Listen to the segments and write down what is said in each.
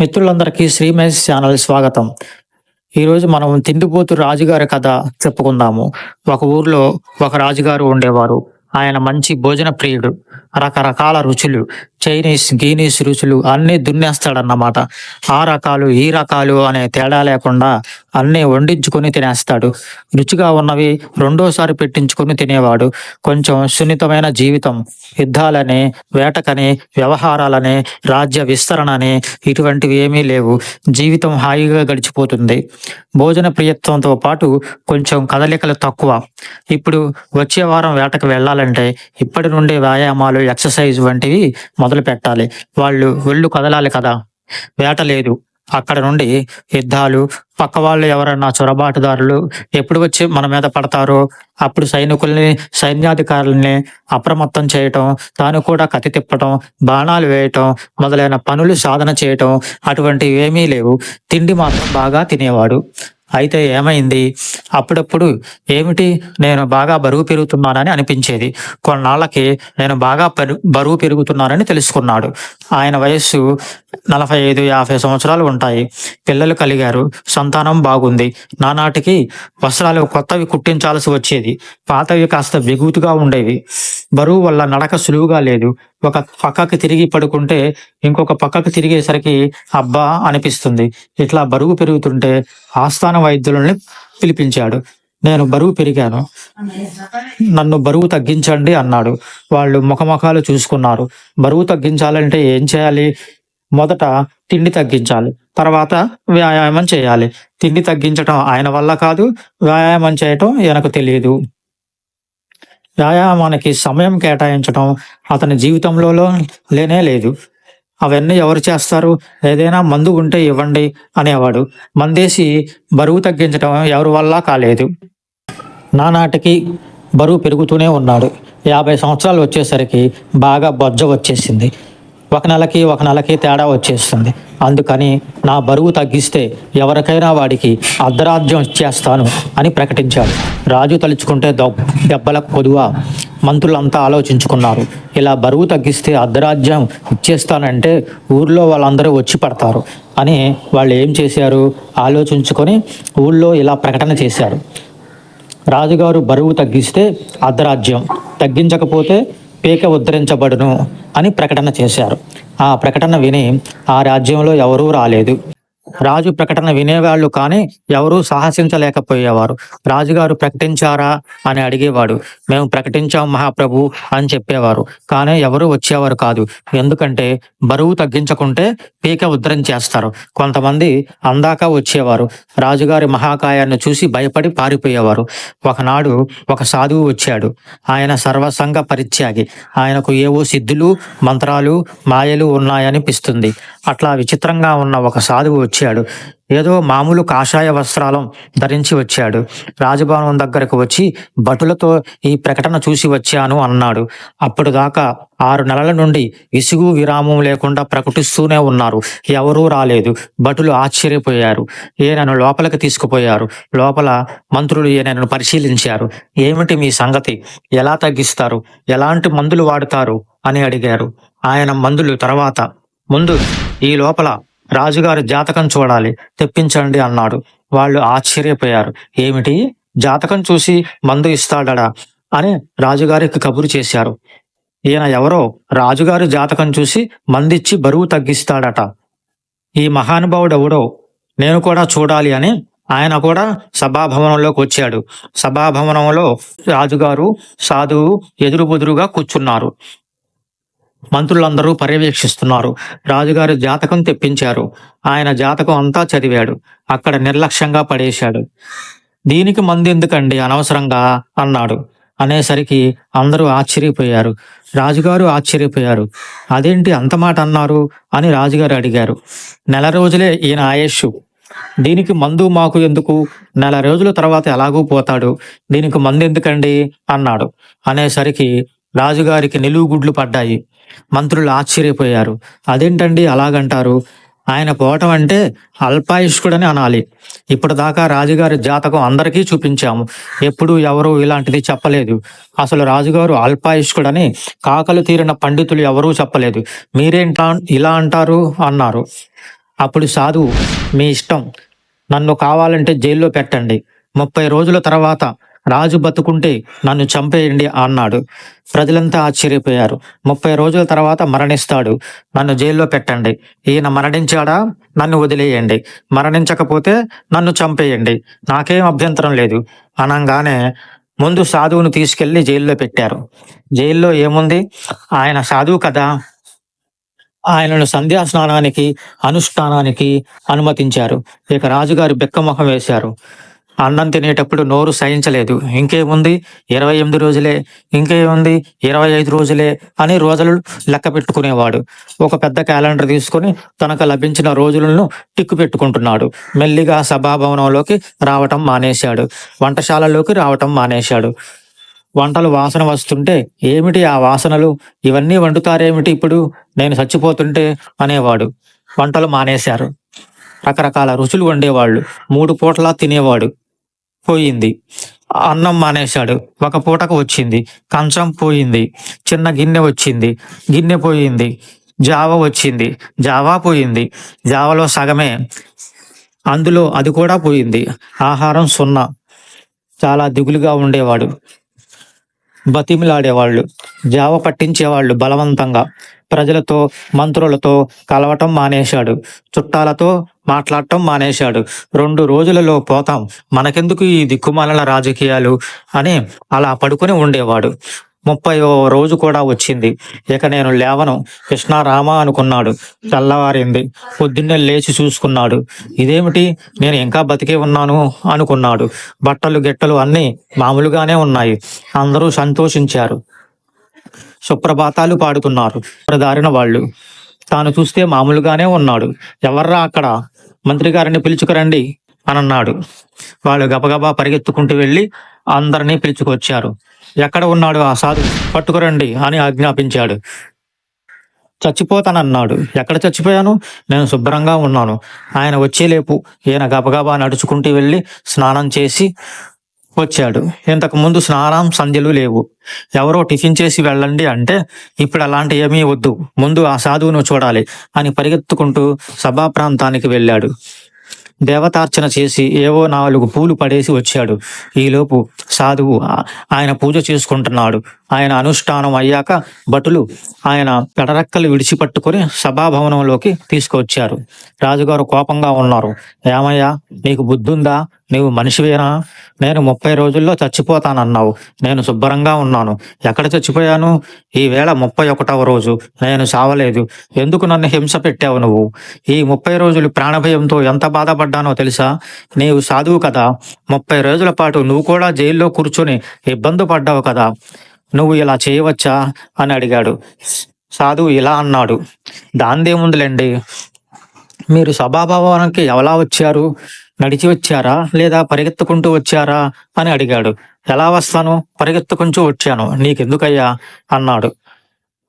మిత్రులందరికీ శ్రీమేష్ ఛానల్ స్వాగతం. ఈరోజు మనం తిండిపోతు రాజుగారి కథ చెప్పుకుందాము. ఒక ఊర్లో ఒక రాజుగారు ఉండేవారు. ఆయన మంచి భోజన ప్రియుడు. రకరకాల రుచులు, చైనీస్, గీనీస్ రుచులు అన్నీ దున్నేస్తాడన్నమాట. ఆ రకాలు, ఈ రకాలు అనే తేడా లేకుండా అన్నీ వండించుకొని తినేస్తాడు. రుచిగా ఉన్నవి రెండోసారి పెట్టించుకొని తినేవాడు. కొంచెం సున్నితమైన జీవితం. యుద్ధాలని, వేటకని, వ్యవహారాలని, రాజ్య విస్తరణని ఇటువంటివి ఏమీ లేవు. జీవితం హాయిగా గడిచిపోతుంది. భోజన ప్రియత్వంతో పాటు కొంచెం కదలికలు తక్కువ. ఇప్పుడు వచ్చే వారం వేటకు వెళ్ళాలంటే ఇప్పటి నుండి వ్యాయామాలు, ఎక్సర్సైజ్ వంటివి మొదలు పెట్టాలి. వాళ్ళు ఒళ్ళు కదలాలి కదా. వేట లేదు. అక్కడ నుండి యుద్ధాలు, పక్క వాళ్ళు ఎవరన్నా చొరబాటుదారులు ఎప్పుడు వచ్చి మన మీద పడతారో అప్పుడు సైనికుల్ని, సైన్యాధికారుల్ని అప్రమత్తం చేయటం, తాను కూడా కత్తి తిప్పటం, బాణాలు వేయటం మొదలైన పనులు సాధన చేయటం అటువంటివి ఏమీ లేవు. తిండి మాత్రం బాగా తినేవాడు. అయితే ఏమైంది? అప్పుడప్పుడు ఏమిటి, నేను బాగా బరువు పెరుగుతున్నానని అనిపించేది. కొన్నాళ్ళకి నేను బాగా బరువు పెరుగుతున్నానని తెలుసుకున్నాడు. ఆయన వయస్సు 45-50 సంవత్సరాలు ఉంటాయి. పిల్లలు కలిగారు. సంతానం బాగుంది. నానాటికి వస్త్రాలు కొత్తవి కుట్టించాల్సి వచ్చేది. పాతవి కాస్త బిగుతుగా ఉండేవి. బరువు వల్ల నడక సులువుగా లేదు. ఒక పక్కకి తిరిగి పడుకుంటే ఇంకొక పక్కకు తిరిగేసరికి అబ్బా అనిపిస్తుంది. ఇట్లా బరువు పెరుగుతుంటే ఆస్థాన వైద్యులని పిలిపించాడు. నేను బరువు పెరిగాను, నన్ను బరువు తగ్గించండి అన్నాడు. వాళ్ళు ముఖముఖాలు చూసుకున్నారు. బరువు తగ్గించాలంటే ఏం చేయాలి? మొదట తిండి తగ్గించాలి, తర్వాత వ్యాయామం చేయాలి. తిండి తగ్గించటం ఆయన వల్ల కాదు, వ్యాయామం చేయటం ఈయనకు తెలియదు. వ్యాయామానికి సమయం కేటాయించడం అతని జీవితంలో లేనే లేదు. అవన్నీ ఎవరు చేస్తారు? ఏదైనా మందు ఉంటే ఇవ్వండి అనేవాడు. మందేసి బరువు తగ్గించడం ఎవరి వల్ల కాలేదు. నానాటికి బరువు పెరుగుతూనే ఉన్నాడు. 50 సంవత్సరాలు వచ్చేసరికి బాగా బొజ్జ వచ్చేసింది. ఒక నెలకి తేడా వచ్చేస్తుంది. అందుకని నా బరువు తగ్గిస్తే ఎవరికైనా వాడికి అర్ధరాజ్యం ఇచ్చేస్తాను అని ప్రకటించాడు. రాజు తలుచుకుంటే దెబ్బల కొదువ. మంత్రులంతా ఆలోచించుకున్నారు. ఇలా బరువు తగ్గిస్తే అర్ధరాజ్యం ఇచ్చేస్తానంటే ఊర్లో వాళ్ళందరూ వచ్చి పడతారు అని వాళ్ళు ఏం చేశారు? ఆలోచించుకొని ఊళ్ళో ఇలా ప్రకటన చేశారు. రాజుగారు బరువు తగ్గిస్తే అర్ధరాజ్యం, తగ్గించకపోతే పీక ఉద్ధరించబడును అని ప్రకటన చేశారు. ఆ ప్రకటన విని ఆ రాజ్యంలో ఎవరూ రాలేదు. రాజు ప్రకటన వినేవాళ్ళు కానీ ఎవరూ సాహసించలేకపోయేవారు. రాజుగారు ప్రకటించారా అని అడిగేవాడు. మేము ప్రకటించాం మహాప్రభు అని చెప్పేవారు. కానీ ఎవరూ వచ్చేవారు కాదు. ఎందుకంటే బరువు తగ్గించకుంటే పీక ఉద్ధరించేస్తారు. కొంతమంది అందాక వచ్చేవారు. రాజుగారి మహాకాయాన్ని చూసి భయపడి పారిపోయేవారు. ఒకనాడు ఒక సాధువు వచ్చాడు. ఆయన సర్వసంగ పరిత్యాగి. ఆయనకు ఏవో సిద్ధులు, మంత్రాలు, మాయలు ఉన్నాయనిపిస్తుంది. అట్లా విచిత్రంగా ఉన్న ఒక సాధువు వచ్చాడు. ఏదో మామూలు కాషాయ వస్త్రాలం ధరించి వచ్చాడు. రాజభవనం దగ్గరకు వచ్చి భటులతో ఈ ప్రకటన చూసి వచ్చాను అన్నాడు. అప్పుడు దాకా 6 నెలల నుండి విసుగు విరామం లేకుండా ప్రకటిస్తూనే ఉన్నారు. ఎవరూ రాలేదు. భటులు ఆశ్చర్యపోయారు. ఈయనను లోపలికి తీసుకుపోయారు. లోపల మంత్రులు ఈయనను పరిశీలించారు. ఏమిటి మీ సంగతి? ఎలా తగ్గిస్తారు? ఎలాంటి మందులు వాడుతారు అని అడిగారు. ఆయన మందులు తర్వాత, ముందు ఈ లోపల రాజుగారి జాతకం చూడాలి, తెప్పించండి అన్నాడు. వాళ్ళు ఆశ్చర్యపోయారు. ఏమిటి, జాతకం చూసి మందు ఇస్తాడా అని రాజుగారికి కబురు చేశారు. ఈయన ఎవరో రాజుగారి జాతకం చూసి మందిచ్చి బరువు తగ్గిస్తాడట. ఈ మహానుభావుడు ఎవడో నేను కూడా చూడాలి అని ఆయన కూడా సభాభవనంలోకి వచ్చాడు. సభాభవనంలో రాజుగారు, సాధువు ఎదురుబుదురుగా కూర్చున్నారు. మంత్రులందరూ పర్యవేక్షిస్తున్నారు. రాజుగారి జాతకం తెప్పించారు. ఆయన జాతకం అంతా చదివాడు. అక్కడ నిర్లక్ష్యంగా పడేశాడు. దీనికి మందు ఎందుకండి అనవసరంగా అన్నాడు. అనేసరికి అందరూ ఆశ్చర్యపోయారు. రాజుగారు ఆశ్చర్యపోయారు. అదేంటి అంత మాట అన్నారు అని రాజుగారు అడిగారు. 1 నెల రోజులే ఈయన ఆయుష్. దీనికి మందు మాకు ఎందుకు? 1 నెల రోజుల తర్వాత ఎలాగూ పోతాడు. దీనికి మందు ఎందుకండి అన్నాడు. అనేసరికి రాజుగారికి నిలువుగుడ్లు పడ్డాయి. మంత్రులు ఆశ్చర్యపోయారు. అదేంటండి అలాగంటారు? ఆయన పోవటం అంటే అల్పాయుష్కుడని అనాలి. ఇప్పటిదాకా రాజుగారి జాతకం అందరికీ చూపించాము. ఎప్పుడూ ఎవరూ ఇలాంటిది చెప్పలేదు. అసలు రాజుగారు అల్పాయుష్కుడని కాకలు తీరిన పండితులు ఎవరూ చెప్పలేదు. మీరేంటా ఇలా అంటారు అన్నారు. అప్పుడు సాధువు, మీ ఇష్టం. నన్ను కావాలంటే జైల్లో పెట్టండి. 30 రోజుల తర్వాత రాజు బతుకుంటే నన్ను చంపేయండి అన్నాడు. ప్రజలంతా ఆశ్చర్యపోయారు. 30 రోజుల తర్వాత మరణిస్తాడు. నన్ను జైల్లో పెట్టండి. ఈయన మరణించాడా? నన్ను వదిలేయండి. మరణించకపోతే నన్ను చంపేయండి. నాకేం అభ్యంతరం లేదు అనంగానే ముందు సాధువును తీసుకెళ్లి జైల్లో పెట్టారు. జైల్లో ఏముంది? ఆయన సాధువు కదా! ఆయనను సంధ్యా స్నానానికి, అనుష్ఠానానికి అనుమతించారు. ఇక రాజుగారు బిక్కమొహం వేశారు. అన్నం తినేటప్పుడు నోరు సహించలేదు. ఇంకేముంది 28 రోజులే, ఇంకేముంది 25 రోజులే అని రోజులు లెక్క పెట్టుకునేవాడు. ఒక పెద్ద క్యాలెండర్ తీసుకొని తనకు లభించిన రోజులను టిక్కు పెట్టుకుంటున్నాడు. మెల్లిగా సభాభవనంలోకి రావటం మానేశాడు. వంటశాలలోకి రావటం మానేశాడు. వంటలు వాసన వస్తుంటే, ఏమిటి ఆ వాసనలు? ఇవన్నీ వండుతారేమిటి ఇప్పుడు? నేను చచ్చిపోతుంటే అనేవాడు. వంటలు మానేశారు. రకరకాల రుచులు వండేవాళ్ళు. 3 పూటలా తినేవాడు. పోయింది. అన్నం మానేశాడు. ఒక పూటకు వచ్చింది. కంచం పోయింది. చిన్న గిన్నె వచ్చింది. గిన్నె పోయింది. జావ వచ్చింది. జావా పోయింది. జావలో సగమే. అందులో అది కూడా పోయింది. ఆహారం సున్నా. చాలా దిగులుగా ఉండేవాడు. బతిమిలాడేవాళ్ళు. జావ పట్టించేవాళ్ళు బలవంతంగా. ప్రజలతో, మంత్రులతో కలవటం మానేశాడు. చుట్టాలతో మాట్లాడటం మానేశాడు. 2 రోజులలో పోతాం, మనకెందుకు ఈ దిక్కుమాలిన రాజకీయాలు అని అలా పడుకొని ఉండేవాడు. 30వ రోజు కూడా వచ్చింది. ఇక నేను లేవను, కృష్ణారామ అనుకున్నాడు. తెల్లవారింది. పొద్దున్నే లేచి చూసుకున్నాడు. ఇదేమిటి, నేను ఇంకా బతికే ఉన్నాను అనుకున్నాడు. బట్టలు గిట్టలు అన్నీ మామూలుగానే ఉన్నాయి. అందరూ సంతోషించారు. సుప్రభాతాలు పాడుతున్నారు. దారిన వాళ్ళు. తాను చూస్తే మామూలుగానే ఉన్నాడు. ఎవర్రా అక్కడ? మంత్రి గారిని పిలుచుకురండి అనన్నాడు. వాళ్ళు గబగబా పరిగెత్తుకుంటూ వెళ్ళి అందరినీ పిలుచుకొచ్చారు. ఎక్కడ ఉన్నాడు ఆ సాధు? పట్టుకురండి అని ఆజ్ఞాపించాడు. చచ్చిపోతానన్నాడు. ఎక్కడ చచ్చిపోయాను? నేను శుభ్రంగా ఉన్నాను. ఆయన వచ్చేలేపు ఈయన గబగబా నడుచుకుంటూ వెళ్ళి స్నానం చేసి వచ్చాడు. ఇంతకు ముందు స్నానం సంధ్యలు లేవు. ఎవరో టిఫిన్ చేసి వెళ్ళండి అంటే, ఇప్పుడు అలాంటి ఏమీ వద్దు, ముందు ఆ సాధువును చూడాలి అని పరిగెత్తుకుంటూ సభా ప్రాంతానికి వెళ్ళాడు. దేవతార్చన చేసి ఏవో 4 పూలు పడేసి వచ్చాడు. ఈలోపు సాధువు ఆయన పూజ చేసుకుంటున్నాడు. ఆయన అనుష్ఠానం అయ్యాక భటులు ఆయన పెడరెక్కలు విడిచిపట్టుకొని సభాభవనంలోకి తీసుకువచ్చారు. రాజుగారు కోపంగా ఉన్నారు. ఏమయ్యా, నీకు బుద్ధుందా? నీవు మనిషివేనా? నేను 30 రోజుల్లో చచ్చిపోతానన్నావు. నేను శుభ్రంగా ఉన్నాను. ఎక్కడ చచ్చిపోయాను? ఈవేళ 31వ రోజు. నేను చావలేదు. ఎందుకు నన్ను హింస పెట్టావు నువ్వు? ఈ 30 రోజులు ప్రాణభయంతో ఎంత బాధపడ్డానో తెలుసా? నీవు సాధువు కదా, 30 రోజుల పాటు నువ్వు కూడా జైల్లో కూర్చొని ఇబ్బంది పడ్డావు కదా, నువ్వు ఇలా చేయవచ్చా అని అడిగాడు. సాధువు ఇలా అన్నాడు. దాందేముందిలేండి, మీరు సభాభవనానికి ఎలా వచ్చారు? నడిచి వచ్చారా లేదా పరిగెత్తుకుంటూ వచ్చారా అని అడిగాడు. ఎలా వస్తాను? పరిగెత్తుకుంటూ వచ్చాను. నీకెందుకయ్యా అన్నాడు.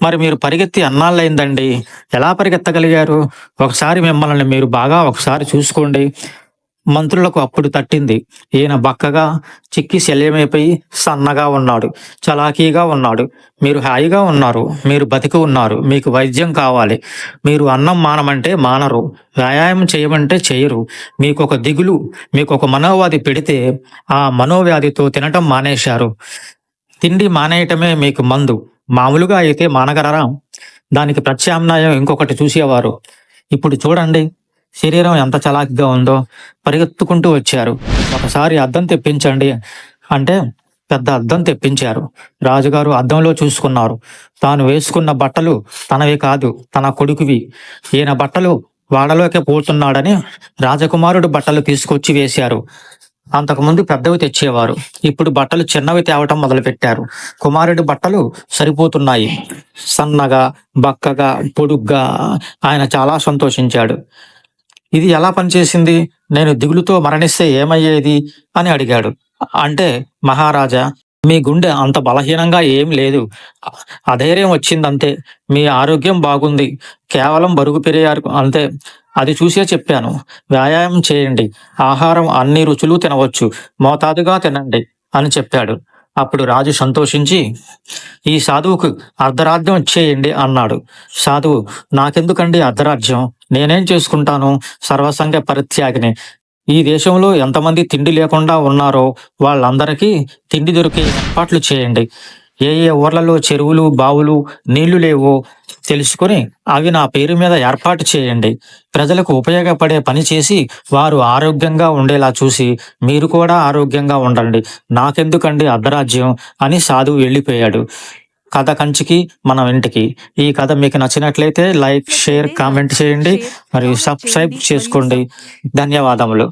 మరి మీరు పరిగెత్తి అన్నాళ్ళయిందండి, ఎలా పరిగెత్తగలిగారు? ఒకసారి మిమ్మల్ని మీరు బాగా ఒకసారి చూసుకోండి. మంత్రులకు అప్పుడు తట్టింది. ఈయన బక్కగా చిక్కి శల్యమైపోయి సన్నగా ఉన్నాడు. చలాకీగా ఉన్నాడు. మీరు హాయిగా ఉన్నారు. మీరు బతికి ఉన్నారు. మీకు వైద్యం కావాలి. మీరు అన్నం మానమంటే మానరు. వ్యాయామం చేయమంటే చేయరు. మీకొక దిగులు, మీకొక మనోవ్యాధి పెడితే ఆ మనోవ్యాధితో తినటం మానేశారు. తిండి మానేయటమే మీకు మందు. మామూలుగా అయితే మానగలరా? దానికి ప్రత్యామ్నాయం ఇంకొకటి చూసేవారు. ఇప్పుడు చూడండి, శరీరం ఎంత చలాకీగా ఉందో. పరిగెత్తుకుంటూ వచ్చారు. ఒకసారి అద్దం తెప్పించండి అంటే పెద్ద అద్దం తెప్పించారు. రాజుగారు అద్దంలో చూసుకున్నారు. తాను వేసుకున్న బట్టలు తనవి కాదు, తన కొడుకువి. ఈయన బట్టలు వాడలోకే పోతున్నాడని రాజకుమారుడు బట్టలు తీసుకొచ్చి వేశారు. అంతకుముందు పెద్దవి తెచ్చేవారు. ఇప్పుడు బట్టలు చిన్నవి తేవటం మొదలుపెట్టారు. కుమారుడి బట్టలు సరిపోతున్నాయి. సన్నగా, బక్కగా, పొడుగ్గా. ఆయన చాలా సంతోషించాడు. ఇది ఎలా పనిచేసింది? నేను దిగులుతో మరణిస్తే ఏమయ్యేది అని అడిగాడు. అంటే, మహారాజా, మీ గుండె అంత బలహీనంగా ఏం లేదు. అధైర్యం వచ్చిందంతే. మీ ఆరోగ్యం బాగుంది. కేవలం బరువు పెరిగారు అంతే. అది చూసే చెప్పాను. వ్యాయామం చేయండి. ఆహారం అన్ని రుచులు తినవచ్చు. మోతాదుగా తినండి అని చెప్పాడు. అప్పుడు రాజు సంతోషించి ఈ సాధువుకు అర్ధరాజ్యం ఇచ్చేయండి అన్నాడు. సాధువు, నాకెందుకండి అర్ధరాజ్యం, నేనేం చేసుకుంటాను, సర్వసంగ పరిత్యాగిని. ఈ దేశంలో ఎంతమంది తిండి లేకుండా ఉన్నారో వాళ్ళందరికీ తిండి దొరికే ఏర్పాట్లు చేయండి. ఏ ఏ ఊర్లలో చెరువులు బావులు నీళ్లు లేవో తెలుసుకొని అవి నా పేరు మీద ఏర్పాటు చేయండి. ప్రజలకు ఉపయోగపడే పని చేసి వారు ఆరోగ్యంగా ఉండేలా చూసి మీరు కూడా ఆరోగ్యంగా ఉండండి. నాకెందుకండి అర్ధరాజ్యం అని సాధువు వెళ్ళిపోయాడు. కథ కంచికి మనం ఇంటికి. ఈ కథ మీకు నచ్చినట్లయితే లైక్, షేర్, నచ్చినట్లయితే కామెంట్ చేయండి. షేర్, మరియు కామెంట్ సబ్స్క్రైబ్ చేయండి మరియు చేసుకోండి. ధన్యవాదములు.